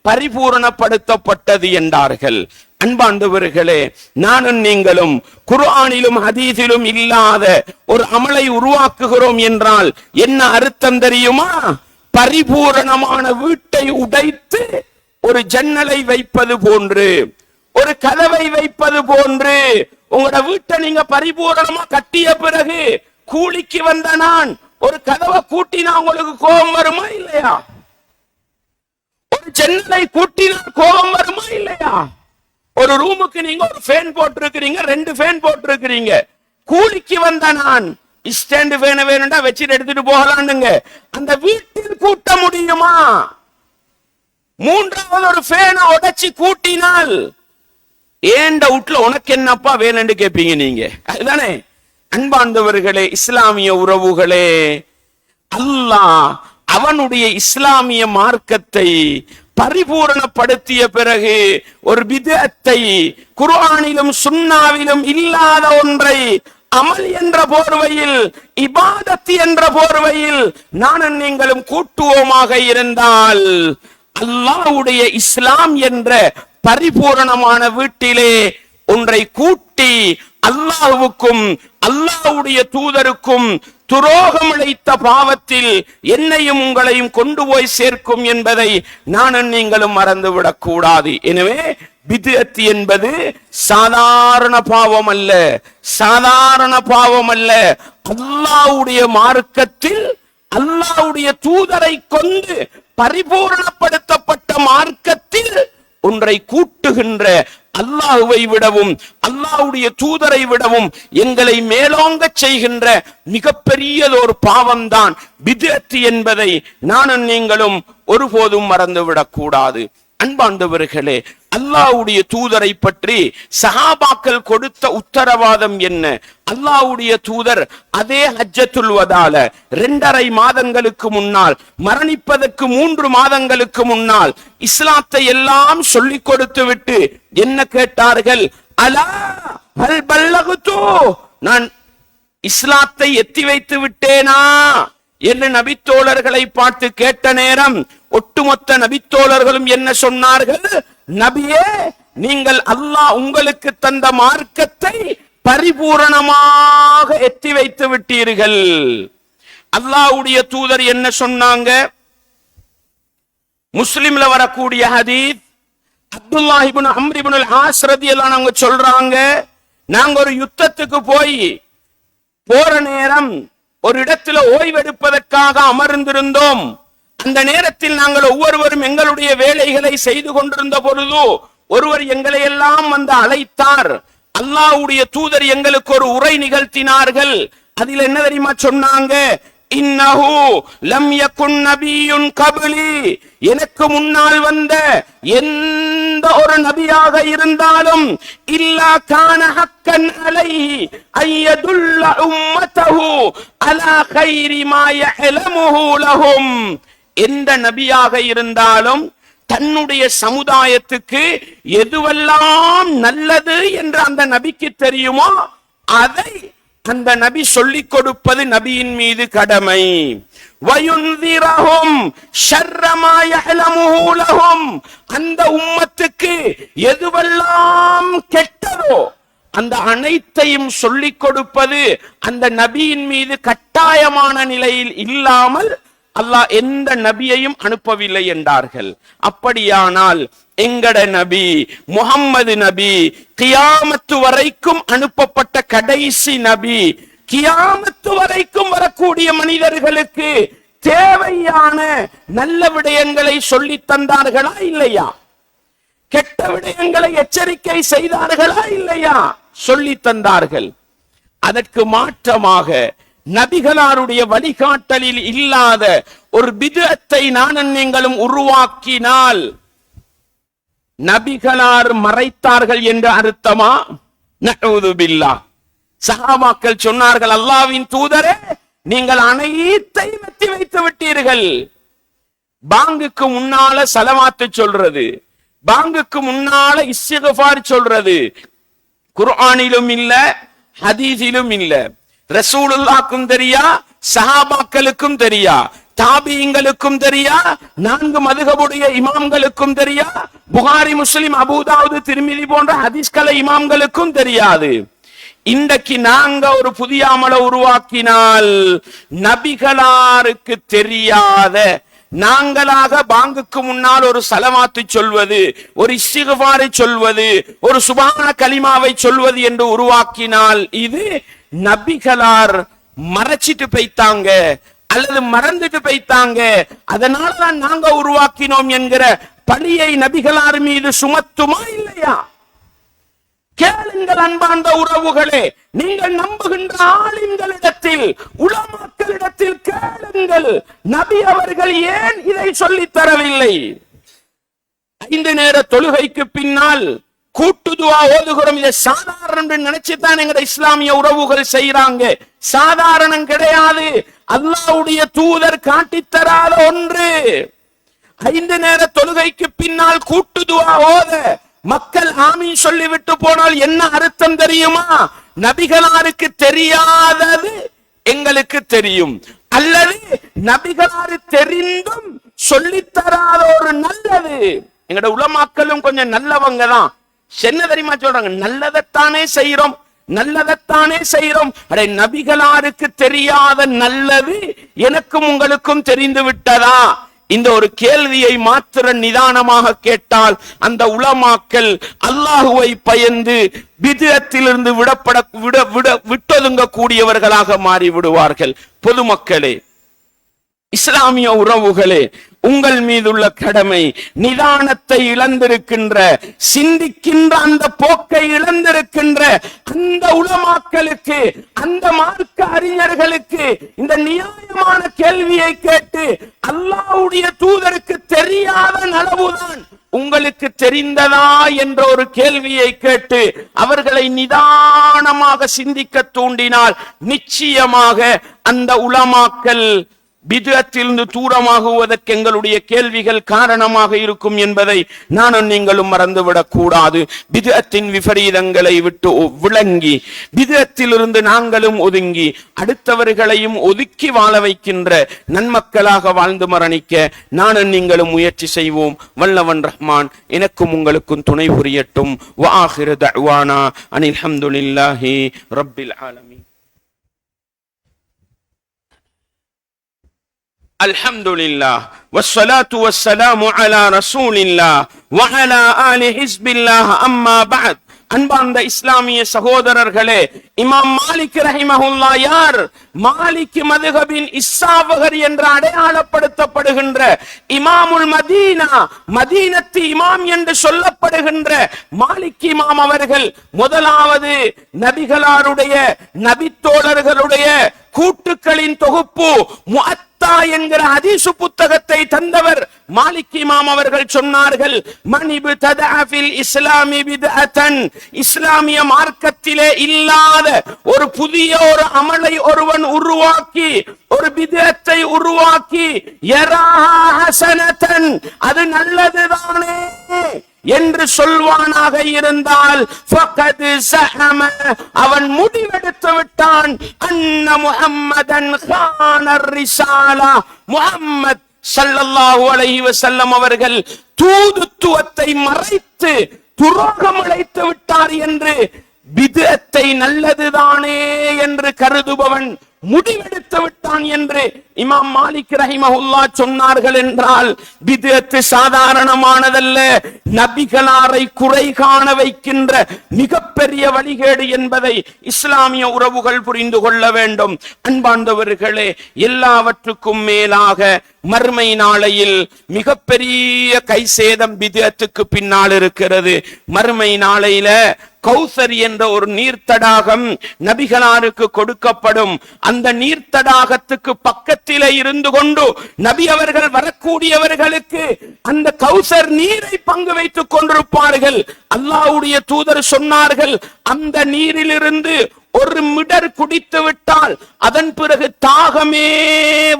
பரிபூரணப்படுத்தப்பட்டது என்றார்கள். அன்பாண்டவர்களே, நானும் நீங்களும் குர்ஆனிலும் ஹதீஸிலும் இல்லாத ஒரு அமலை உருவாக்குகிறோம் என்றால் என்ன அர்த்தம் தெரியுமா? பரிபூரணமான வீட்டை உடைத்து ஒரு ஜன்னலை வைப்பது போன்று, ஒரு கதவை வைப்பது போன்று. உங்களோட வீட்டை நீங்க பரிபூரணமா கட்டிய பிறகு கூலிக்கு வந்த நான் ஒரு கதவை கூட்டினா உங்களுக்கு கோபம் வருமா இல்லையா? ஒரு ஜன்னலை கூட்டினா கோபம் வருமா இல்லையா? ஒரு ரூமுக்கு நீங்க ஒரு ஃபேன் போட்டிருக்கிறீங்க, 2 ஃபேன் போட்டிருக்கிறீங்க. கூலிக்கு வந்த நான் ஸ்டாண்ட் ஃபேன் வேணும்டா வச்சுட்டு எடுத்துட்டு போகலான்னுங்க, அந்த வீட்டில் கூட்ட முடியுமா? 3வது ஒரு ஃபேனை உடைச்சி கூட்டினால் ஏண்ட வீட்டுல உனக்கு என்னப்பா வேணும்னு கேட்பீங்க நீங்க, அதுதானே? அன்பார்ந்தவர்களே, இஸ்லாமிய உறவுகளே, அல்லாஹ் அவனுடைய இஸ்லாமிய மார்க்கத்தை பரிபூரணப்படுத்திய பிறகு ஒரு பித்அத்தை, குர்ஆனிலும் சுன்னாவிலும் இல்லாத ஒன்றை அமல் என்ற போர்வையில், இபாதத் என்ற போர்வையில் நானும் நீங்களும் கூட்டுவோமாக இருந்தால் அல்லாஹ்வுடைய இஸ்லாம் என்ற பரிபூரணமான வீட்டிலே ஒன்றை கூட்டி அல்லாஹ்வுக்கும் அல்லாஹ்வுடைய தூதருக்கும் துரோகம் இழைத்த பாவத்தில் என்னையும் உங்களையும் கொண்டு போய் சேர்க்கும் என்பதை நானும் நீங்களும் மறந்துவிடக் கூடாது. எனவே பித்அத் என்பது சாதாரண பாவம் அல்ல, சாதாரண பாவம் அல்ல. அல்லாஹ்வுடைய மார்க்கத்தில் அல்லாஹ்வுடைய தூதரை கொண்டு பரிபூரணப்படுத்தப்பட்ட மார்க்கத்தில் ஒன்றை கூட்டுகின்ற அல்லாஹ்வை விடவும் அல்லாஹ்வுடைய தூதரை விடவும் எங்களை மேலோங்க செய்கின்ற மிகப்பெரியதொரு பாவம் தான் பித்அத் என்பதை நானும் நீங்களும் ஒருபோதும் மறந்துவிடக் கூடாது. அன்பார்ந்தவர்களே, அல்லாஹ்வுடைய தூதரை பற்றி சஹாபாக்கள் கொடுத்த உத்தரவாதம் என்ன? அல்லாஹ்வுடைய தூதர் அதே ஹஜ்ஜத்துல் வதால 2.5 மாதங்களுக்கு முன்னால், மரணிப்பதற்கு 3 மாதங்களுக்கு முன்னால் இஸ்லாத்தை எல்லாம் சொல்லிக் கொடுத்து விட்டு என்ன கேட்டார்கள்? அலா ஹல் பல்லகுது, நான் இஸ்லாத்தை எத்தி வைத்து விட்டேனா என்று நபித்தோழர்களை பார்த்து கேட்ட நேரம் ஒட்டுமொத்த நபித்தோழர்களும் என்ன சொன்னார்கள்? நபியே, நீங்கள் அல்லாஹ் உங்களுக்கு தந்த மார்க்கத்தை பரிபூரணமாக எத்தி வைத்து விட்டீர்கள். அல்லாஹ்வுடைய தூதர் என்ன சொன்னாங்க? முஸ்லிம்ல வரக்கூடிய ஹதீஸ், அப்துல்லாஹ் இப்னு அம்ர் இப்னு அல்-ஆஸ் ரலியல்லாஹு அன்ஹு சொல்றாங்க, நாங்க ஒரு யுத்தத்துக்கு போற நேரம் ஒரு இடத்துல ஓய்வெடுப்பதற்காக அமர்ந்திருந்தோம். அந்த நேரத்தில் நாங்கள் ஒவ்வொருவரும் எங்களுடைய வேலைகளை செய்து கொண்டிருந்த பொழுது ஒருவர் எங்களை எல்லாம் வந்து அழைத்தார். அல்லாஹ்வுடைய தூதர் எங்களுக்கு ஒரு உரை நிகழ்த்தினார்கள். அதில் என்ன தெரியுமா சொன்னாங்க? இன்னஹு லம் யகுன் நபியுன் கப்லி, எனக்கு முன்னால் வந்த எந்த ஒரு நபியாக இருந்தாலும் இல்லா கான ஹக்கன் அலைஹி அய்யதுல்ல உம்மத்தஹு அலா கைரி மா யஅலமுஹு லஹும், எந்த நபியாக இருந்தாலும் தன்னுடைய சமுதாயத்துக்கு எதுவெல்லாம் நல்லது என்று அந்த நபிக்கு தெரியுமோ அதை அந்த நபி சொல்லிக் கொடுப்பது நபியின் மீது கடமை. வயுன்திரஹும் ஷர்ர மா யஅலமுஹு லஹும், அந்த உம்மத்துக்கு எதுவெல்லாம் கெட்டதோ அந்த அனைத்தையும் சொல்லிக் கொடுப்பது அந்த நபியின் மீது கட்டாயமான நிலையில் இல்லாமல் அல்லாஹ் எந்த நபியையும் அனுப்பவில்லை என்றார்கள். அப்படியானால் எங்கட நபி முஹம்மது நபி கியாமத்து வரைக்கும் அனுப்பப்பட்ட கடைசி நபி, கியாமத்து வரைக்கும் வரக்கூடிய மனிதர்களுக்கு தேவையான நல்ல விடயங்களை சொல்லி தந்தார்களா இல்லையா? கெட்ட விடயங்களை எச்சரிக்கை செய்தார்களா இல்லையா? சொல்லி தந்தார்கள். அதற்கு மாற்றமாக நபிகளாருடைய வழிகாட்டலில் இல்லாத ஒரு பித்அத்தை நானும் நீங்களும் உருவாக்கினால் நபிகளார் மறைத்தார்கள் என்று அர்த்தமா? நஊது பில்லாஹ். சஹாபாக்கள் சொன்னார்கள், அல்லாஹ்வின் தூதரே, நீங்கள் அனைத்தையும் எத்தி வைத்து விட்டீர்கள். பாங்குக்கு முன்னால ஸலவாத்து சொல்றது, பாங்குக்கு முன்னால இஸ்திக்ஃபார் சொல்றது குர்ஆனிலும் இல்ல, ஹதீஸிலும் இல்ல. ரசூலுல்லாஹ்க்கும் தெரியா, சஹாபாக்களுக்கும் தெரியா, தாபியீங்களுக்கும் தெரியா, 4 மதுஹபுடைய இமாம்களுக்கும் தெரியா, புகாரி முஸ்லிம் அபூதாவுது திர்மிதி போன்ற ஹதீஸ்களை இமாம்களுக்கும் தெரியாது. இன்றைக்கு நாங்க ஒரு புதிய அமலை உருவாக்கினால் நபிகளாருக்கு தெரியாத நாங்களாக பாங்குக்கு முன்னால் ஒரு ஸலவாத்து சொல்வது, ஒரு இஸ்திக்ஃபாரை சொல்வது, ஒரு சுப்ஹான கலிமாவை சொல்வது என்று உருவாக்கினால் இது நபிகளார் மறைச்சிட்டு போய்த்தாங்க அல்லது மறந்துட்டு போய்த்தாங்க, அதனாலதான் நாங்க உருவாக்கினோம் என்கிற பழியை நபிகளார் மீது சுமத்துமா இல்லையா? கேளுங்கள் அன்பார்ந்த உறவுகளே, நீங்கள் நம்புகின்ற ஆலிம்களிடத்தில், உலமாக்களிடத்தில் கேளுங்கள், நபி அவர்கள் ஏன் இதை சொல்லித் தரவில்லை? 5 நேர தொழுகைக்கு பின்னால் கூட்டு துஆ ஓதுகிறோம். இதை சாதாரணம் நினைச்சுதான் எங்க இஸ்லாமிய உறவுகள் செய்யறாங்க. சாதாரணம் கிடையாது, அல்லாஹ்வுடைய தூதர் காட்டித்தராத ஒன்று. 5 நேர தொழுகைக்கு பின்னால் கூட்டு துஆ ஓத மக்கள் ஆமீன் சொல்லிவிட்டு போனால் என்ன அர்த்தம் தெரியுமா? நபிகளாருக்கு தெரியாதது எங்களுக்கு தெரியும், அல்லது நபிகளாரு தெரிந்தும் சொல்லித்தராத ஒரு நல்லது. எங்கட உலமாக்களும் கொஞ்சம் நல்லவங்க தான். என்ன தெரியுமா சொல்றாங்க? நல்லதைத்தானே செய்யறோம், நல்லதைத்தானே செய்யறோம். அடே, நபிகளாருக்கு தெரியாத நல்லது எனக்கும் உங்களுக்கும் தெரிந்து விட்டதா? இந்த ஒரு கேள்வியை மாத்திர நிதானமாக கேட்டால் அந்த உலமாக்கள் அல்லாஹுவை பயந்து பித்அத்திலிருந்து விட்டொதுங்க கூடியவர்களாக மாறி விடுவார்கள். பொதுமக்களே, இஸ்லாமிய உறவுகளே, உங்கள் மீதுள்ள கடமை நிதானத்தை இழந்திருக்கின்ற, சிந்திக்கின்ற அந்த போக்கை இழந்திருக்கின்ற அந்த உலமாக்களுக்கு, அந்த மார்க்க அறிஞர்களுக்கு இந்த நியாயமான கேள்வியை கேட்டு அல்லாஹ்வுடைய தூதருக்கு தெரியாத அளவுதான் உங்களுக்கு தெரிந்ததா என்ற ஒரு கேள்வியை கேட்டு அவர்களை நிதானமாக சிந்திக்க தூண்டினால் நிச்சயமாக அந்த உலமாக்கள் பித்அத்திலிருந்து தூரமாகுவதற்கு எங்களுடைய கேள்விகள் காரணமாக இருக்கும் என்பதை நானும் நீங்களும் மறந்துவிடக் கூடாது. பித்அத்தின் விபரீதங்களை விட்டு விளங்கி பித்அத்திலிருந்து நாங்களும் ஒதுங்கி அடுத்தவர்களையும் ஒதுக்கி வாழ வைக்கின்ற நன்மக்களாக வாழ்ந்து மரணிக்க நானும் நீங்களும் முயற்சி செய்வோம். வல்லவன் ரஹ்மான் எனக்கும் உங்களுக்கும் துணை புரியட்டும். வ ஆகிரு தஅவானா அனில் ஹம்துலில்லாஹி ரப்பில் ஆலமீன். அல்ஹம்துலில்லாஹ் வஸ்ஸலாத்து வஸ்ஸலாமு அலா ரசூலில்லாஹ் வ அலா ஆலி ஹிஸ்பில்லாஹ். அம்மா பஅத். அன்பார்ந்த இஸ்லாமிய சகோதரர்களே, இமாம் மாலிக் ரஹிமஹுல்லாஹ் யார்? மாலிக் மதுஹபின் இஸ்ஸாவகர் என்று அடையாளப்படுத்தப்படுகின்ற இமாமுல் மதீனா, மதீனத்து இமாம் என்று சொல்லப்படுகின்ற மாலிக் இமாம் அவர்கள் முதலாவது நபிகளாருடைய நபித்தோழர்களுடைய கூட்டுக்களின் தொகுப்பு முஅத்தா என்கிற ஹதீஸ் புத்தகத்தை தந்தவர் மாலிக் இமாம் அவர்கள் சொன்னார்கள், மனிபு ததஅஃபில் இஸ்லாமி பித்அத்தன், இஸ்லாமிய மார்க்கத்திலே இல்லாத ஒரு புதிய ஒரு அமலை ஒருவன் உருவாக்கி, ஒரு பித்அத்தை உருவாக்கி, யராஹா ஹஸனத்தன், அது நல்லதுதானே என்று சொல்வானாக இருந்தால் ஃபகத் ஸஹம, அவன் முடிவெடுத்து விட்டான், அன்ன முஹம்மதன் கானர் ரிசாலா, முஹம்மத் ஸல்லல்லாஹு அலைஹி வஸல்லம் அவர்கள் தூதுத்துவத்தை மறைத்து துரோகம் இழைத்து விட்டார் என்று, பித்அத்தை நல்லதுதானே என்று கருதுபவன் முடிவெடுத்து விட்டான் என்று இமாம் மாலிக் ரஹிமஹுல்லாஹ் சொன்னார்கள் என்றால், பித்அத் சாதாரணமானதல்ல, நபிகளாரை குறை காண வைக்கின்ற மிகப்பெரிய வழிகேடு என்பதை இஸ்லாமிய உறவுகள் புரிந்து கொள்ள வேண்டும். அன்பார்ந்தவர்களே, எல்லாவற்றுக்கும் மேலாக மறுமை நாளையில் மிகப்பெரிய கை சேதம் பித்அத்துக்கு பின்னால் இருக்கிறது. மறுமை நாளையில கௌசர் என்ற ஒரு நீர்த்தடாகம் நபிகளாருக்கு கொடுக்கப்படும். அந்த நீர்த்தடாகத்துக்கு பக்கத்திலே இருந்து கொண்டு நபி அவர்கள் வரக்கூடியவர்களுக்கு அந்த கௌசர் நீரை பங்கு வைத்துக் கொண்டிருப்பார்கள். அல்லாஹ்வுடைய தூதர் சொன்னார்கள், அந்த நீரிலிருந்து ஒரு மிடர் குடித்து விட்டால் அதன் பிறகு தாகமே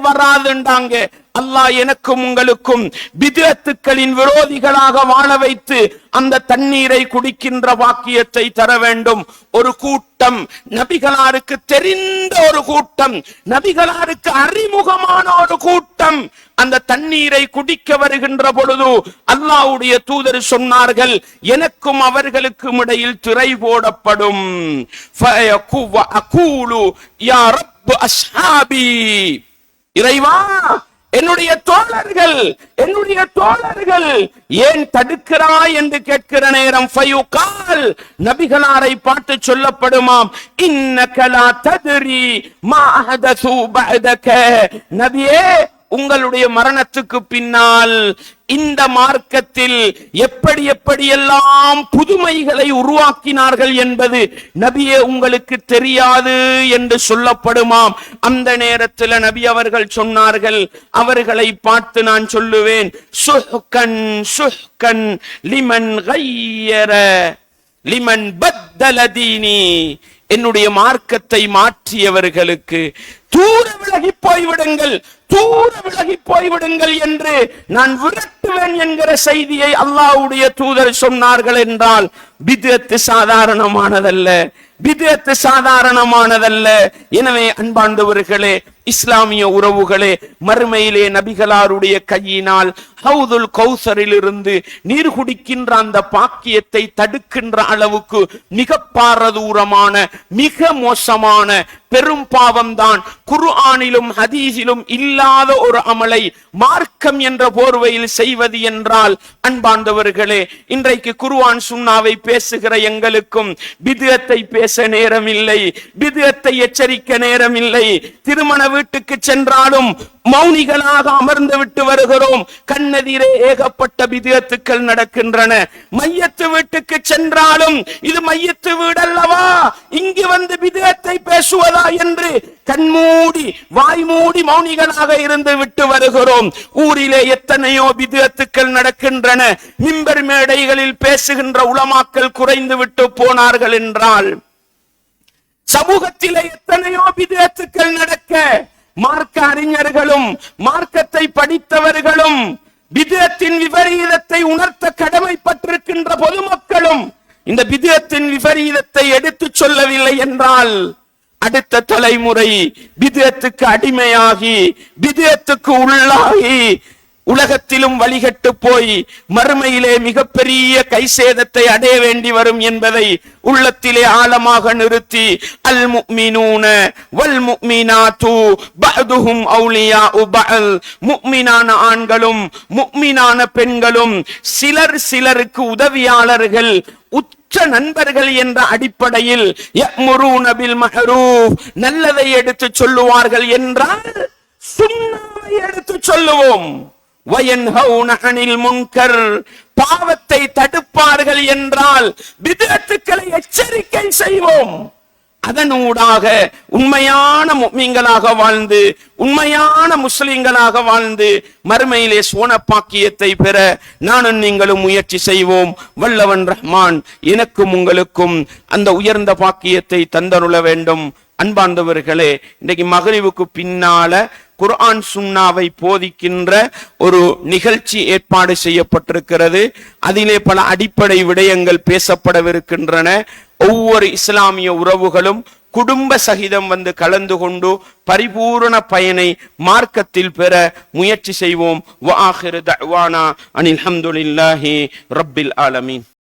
வராதுண்டாங்க. அல்லாஹ் எனக்கும் உங்களுக்கும் பித்அத்துக்களின் விரோதிகளாக வாழ வைத்து அந்த தண்ணீரை குடிக்கின்ற வாக்கியத்தை தர வேண்டும். ஒரு கூட்டம், நபிகளாருக்கு தெரிந்த ஒரு கூட்டம், நபிகளாருக்கு அறிமுகமான ஒரு கூட்டம் அந்த தண்ணீரை குடிக்க வருகின்ற பொழுது அல்லாஹ்வுடைய தூதர் சொன்னார்கள், எனக்கும் அவர்களுக்கும் இடையில் திரை போடப்படும். ஃபயகுவ யா ரப் அஸ்ஹாபி, இறைவா என்னுடைய தோழர்கள், என்னுடைய தோழர்கள் ஏன் தடுக்கிறாய் என்று கேட்கிற நேரம் ஃபயுகால், நபிகளாரை பார்த்து சொல்லப்படுமாம், இன்னக லா தத்ரி மா அஹதஸு பஅதக, நபியே உங்களுடைய மரணத்துக்கு பின்னால் இந்த மார்க்கத்தில் எப்படி எப்படியெல்லாம் புதுமைகளை உருவாக்கினார்கள் என்பது நபியே உங்களுக்கு தெரியாது என்று சொல்லப்படுமாம். அந்த நேரத்தில் நபி அவர்கள் சொன்னார்கள், அவர்களை பார்த்து நான் சொல்லுவேன், சுஹ்கன் சுஹ்கன் லிமன் கய்யர லிமன் பத்தல தீனி, என்னுடைய மார்க்கத்தை மாற்றியவர்களுக்கு தூர விலகி போய்விடுங்கள், தூர விலகி போய்விடுங்கள் என்று நான் விரட்டுவேன் என்கிற செய்தியை அல்லாஹ்வுடைய தூதர் சொன்னார்கள் என்றால், பித்அத் சாதாரணமானதல்ல, பித்அத் சாதாரணமானதல்ல. எனவே அன்பார்ந்தவர்களே, இஸ்லாமிய உறவுகளே, மறுமையிலே நபிகளாருடைய கையினால் ஹவுதுல் கௌசரில் இருந்து நீர் குடிக்கின்ற அந்த பாக்கியத்தை தடுக்கின்ற அளவுக்கு மிக பாரதூரமான மிக மோசமான பெரும் பாவம் தான் குர்ஆனிலும் ஹதீஸிலும் இல்லாத ஒரு அமலை மார்க்கம் என்ற போர்வையில் செய்வது என்றால், அன்பார்ந்தவர்களே, இன்றைக்கு குர்ஆன் சுன்னாவை பேசுகிற எங்களுக்கும் பித்அத்தை பேச நேரம் இல்லை, பித்அத்தை எச்சரிக்க நேரம் இல்லை. திருமண வீட்டுக்கு சென்றாலும் மௌனிகளாக அமர்ந்து விட்டு வருகிறோம். கண்ணெதிரே ஏகப்பட்ட பித்அத்துக்கள் நடக்கின்றன. மையத்து வீட்டுக்கு சென்றாலும் இது மையத்து வீடல்லவா, இங்கு வந்து பித்அத்தை பேசுவதா என்று கண்மூடி வாய்மூடி மௌனிகளாக இருந்து விட்டு வருகிறோம். ஊரிலே எத்தனையோ பித்அத்துக்கள் நடக்கின்றன. மிம்பர் மேடைகளில் பேசுகின்ற உலமாக்கள் குறைந்து விட்டு போனார்கள் என்றால், சமூகத்திலே எத்தனையோ பித்அத்துக்கள் நடக்க மார்க்க அறிஞர்களும் மார்க்கத்தை படித்தவர்களும் பித்அத்தின் விபரீதத்தை உணர்த்த கடமைப்பட்டிருக்கின்ற பொதுமக்களும் இந்த பித்அத்தின் விபரீதத்தை எடுத்து சொல்லவில்லை என்றால் அடுத்த தலைமுறை பித்அத்துக்கு அடிமையாகி பித்அத்துக்கு உள்ளாகி உலகத்திலும் வழிகட்டு போய் மறுமையிலே மிகப்பெரிய கைசேதத்தை அடைய வேண்டி வரும் என்பதை உள்ளத்திலே ஆழமாக நிறுத்தி, அல் முஃமினூன வல் முஃமினாத்து பஅதுஹும் அவுலியாஉ பஅல், முஃமினான ஆண்களும் முஃமினான பெண்களும் சிலர் சிலருக்கு உதவியாளர்கள், உற்ற நண்பர்கள் என்ற அடிப்படையில் யஅ்முரூன பில் மஅரூஃப், நல்லதை எடுத்து சொல்லுவார்கள் என்றால் சுன்னாவை எடுத்து சொல்லுவோம். வயன்ஹவுன அனில் முன்கர், பாவத்தை தடுப்பார்கள் என்றால் பித்அத்துக்களை எச்சரிக்கை செய்வோம். அதனூடாக உண்மையான முஃமின்களாக வாழ்ந்து உண்மையான முஸ்லிம்களாக வாழ்ந்து மறுமையிலே சோனப்பாக்கியத்தை பெற நானும் நீங்களும் முயற்சி செய்வோம். வல்லவன் ரஹ்மான் எனக்கும் உங்களுக்கும் அந்த உயர்ந்த பாக்கியத்தை தந்தருள வேண்டும். அன்பார்ந்தவர்களே, இன்றைக்கு மக்ரிபுக்கு பின்னால குர்ஆன் சுன்னாவை போதிக்கின்ற ஒரு நிகழ்ச்சி ஏற்பாடு செய்யப்பட்டிருக்கிறது. அதிலே பல அடிப்படை விடயங்கள் பேசப்படவிருக்கின்றன. ஒவ்வொரு இஸ்லாமிய உறவுகளும் குடும்ப சகிதம் வந்து கலந்து கொண்டு பரிபூரண பயனை மார்க்கத்தில் பெற முயற்சி செய்வோம். வ ஆகிரு தஅவானா அனில் ஹம்துலில்லாஹி ரப்பில் ஆலமீன்.